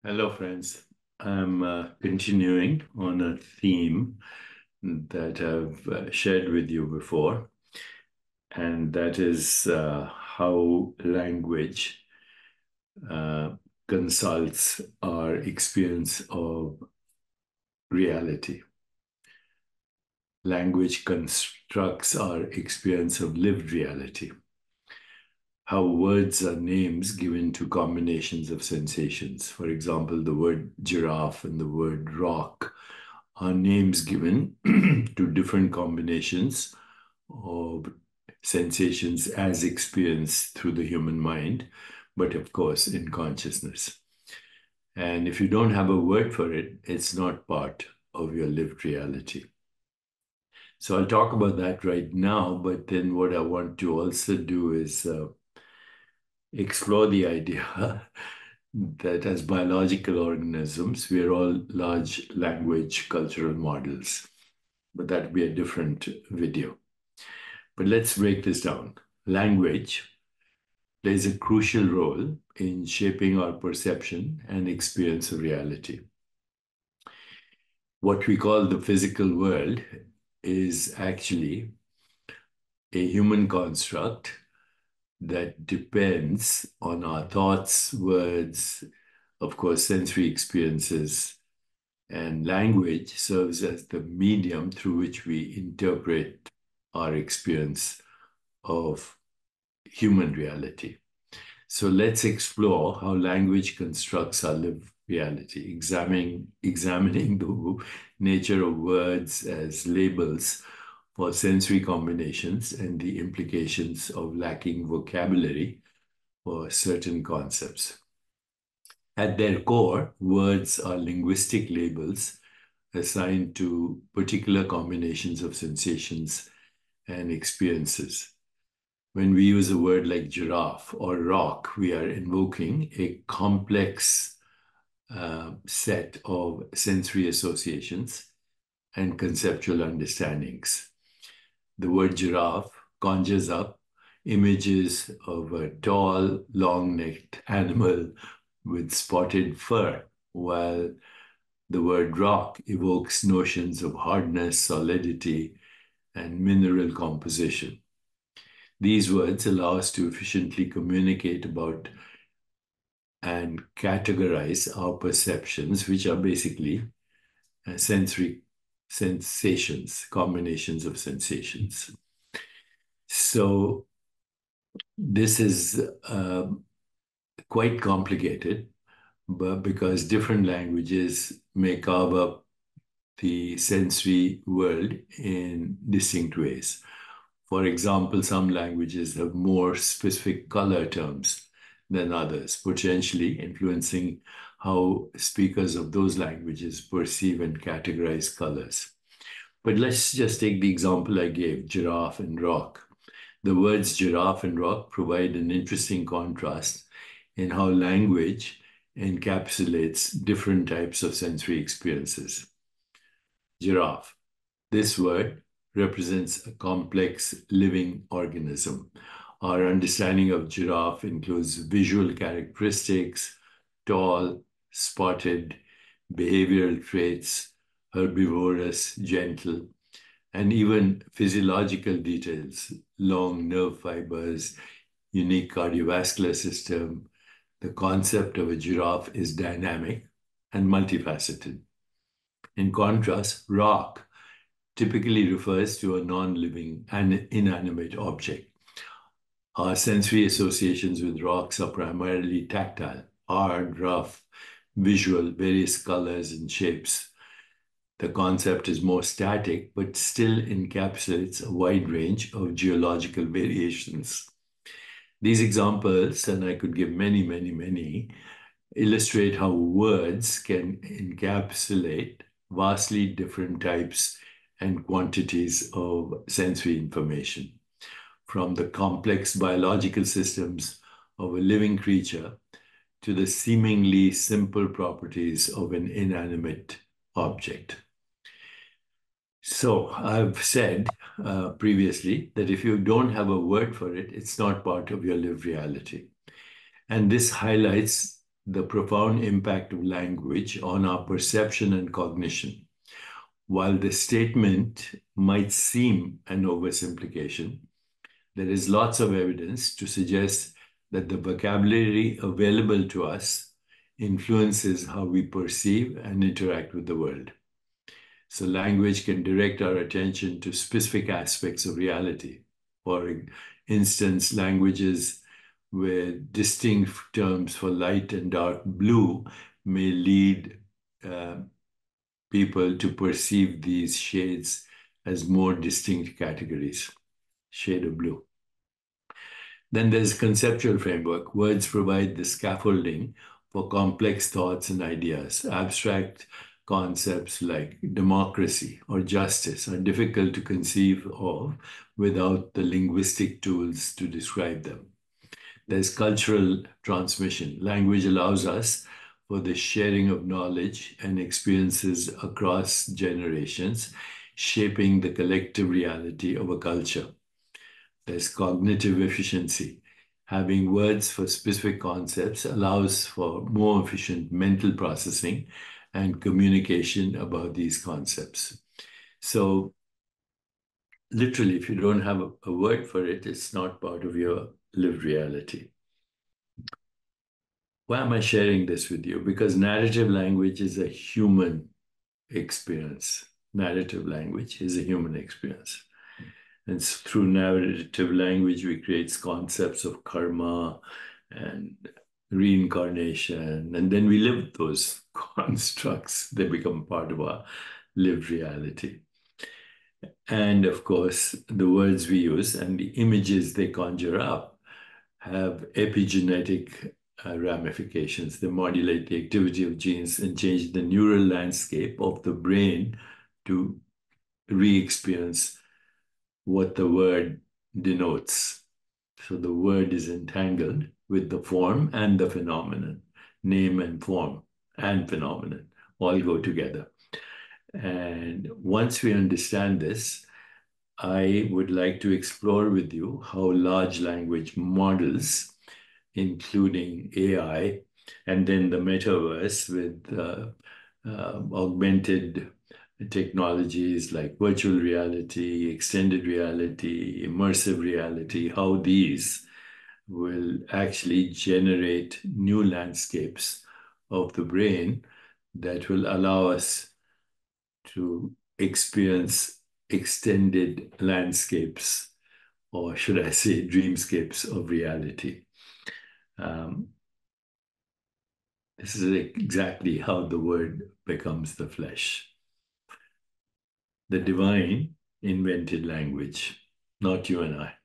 Hello, friends. I'm continuing on a theme that I've shared with you before, and that is how language uh, consults our experience of reality. Language constructs our experience of lived reality. How words are names given to combinations of sensations. For example, the word giraffe and the word rock are names given to different combinations of sensations as experienced through the human mind, but of course in consciousness. And if you don't have a word for it, it's not part of your lived reality. So I'll talk about that right now, but then what I want to also do is explore the idea that as biological organisms, we are all large language cultural models. But that'd be a different video. But let's break this down. Language plays a crucial role in shaping our perception and experience of reality. What we call the physical world is actually a human construct that depends on our thoughts, words, of course, sensory experiences, and language serves as the medium through which we interpret our experience of human reality. So let's explore how language constructs our lived reality, examining the nature of words as labels for sensory combinations and the implications of lacking vocabulary for certain concepts. At their core, words are linguistic labels assigned to particular combinations of sensations and experiences. When we use a word like giraffe or rock, we are invoking a complex set of sensory associations and conceptual understandings. The word giraffe conjures up images of a tall, long-necked animal with spotted fur, while the word rock evokes notions of hardness, solidity, and mineral composition. These words allow us to efficiently communicate about and categorize our perceptions, which are basically sensory sensations, combinations of sensations. So this is quite complicated, but because different languages may carve up the sensory world in distinct ways. For example, some languages have more specific color terms than others, potentially influencing how speakers of those languages perceive and categorize colors. But let's just take the example I gave, giraffe and rock. The words giraffe and rock provide an interesting contrast in how language encapsulates different types of sensory experiences. Giraffe. This word represents a complex living organism. Our understanding of giraffe includes visual characteristics, tall, spotted, behavioral traits, herbivorous, gentle, and even physiological details, long nerve fibers, unique cardiovascular system. The concept of a giraffe is dynamic and multifaceted. In contrast, rock typically refers to a non-living and inanimate object. Our sensory associations with rocks are primarily tactile, hard, rough, visual, various colors and shapes. The concept is more static, but still encapsulates a wide range of geological variations. These examples, and I could give many, many, many, illustrate how words can encapsulate vastly different types and quantities of sensory information, from the complex biological systems of a living creature to the seemingly simple properties of an inanimate object. So I've said previously that if you don't have a word for it, it's not part of your lived reality. And this highlights the profound impact of language on our perception and cognition. While the statement might seem an oversimplification, there is lots of evidence to suggest that the vocabulary available to us influences how we perceive and interact with the world. So language can direct our attention to specific aspects of reality. For instance, languages with distinct terms for light and dark blue may lead people to perceive these shades as more distinct categories, shade of blue. Then there's conceptual framework. Words provide the scaffolding for complex thoughts and ideas. Abstract concepts like democracy or justice are difficult to conceive of without the linguistic tools to describe them. There's cultural transmission. Language allows us for the sharing of knowledge and experiences across generations, shaping the collective reality of a culture. There's cognitive efficiency. Having words for specific concepts allows for more efficient mental processing and communication about these concepts. So literally, if you don't have a word for it, it's not part of your lived reality. Why am I sharing this with you? Because narrative language is a human experience. Narrative language is a human experience. And through narrative language, we create concepts of karma and reincarnation. And then we live those constructs. They become part of our lived reality. And of course, the words we use and the images they conjure up have epigenetic ramifications. They modulate the activity of genes and change the neural landscape of the brain to re-experience what the word denotes. So the word is entangled with the form and the phenomenon. Name and form and phenomenon all go together. And once we understand this, I would like to explore with you how large language models, including AI, and then the metaverse with augmented technologies like virtual reality, extended reality, immersive reality, how these will actually generate new landscapes of the brain that will allow us to experience extended landscapes, or should I say dreamscapes of reality. This is exactly how the word becomes the flesh. The divine invented language, not you and I.